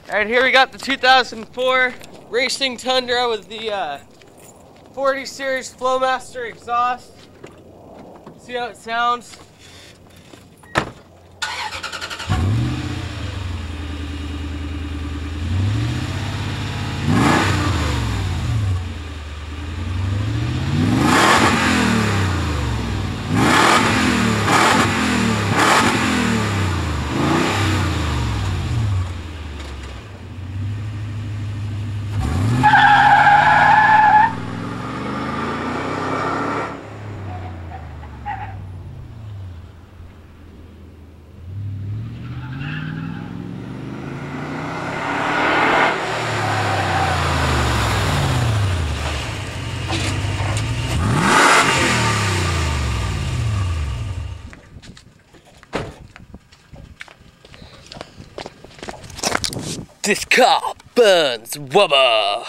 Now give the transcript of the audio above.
Alright, here we got the 2004 Racing Tundra with the 40 series Flowmaster exhaust. See how it sounds? This car burns rubber.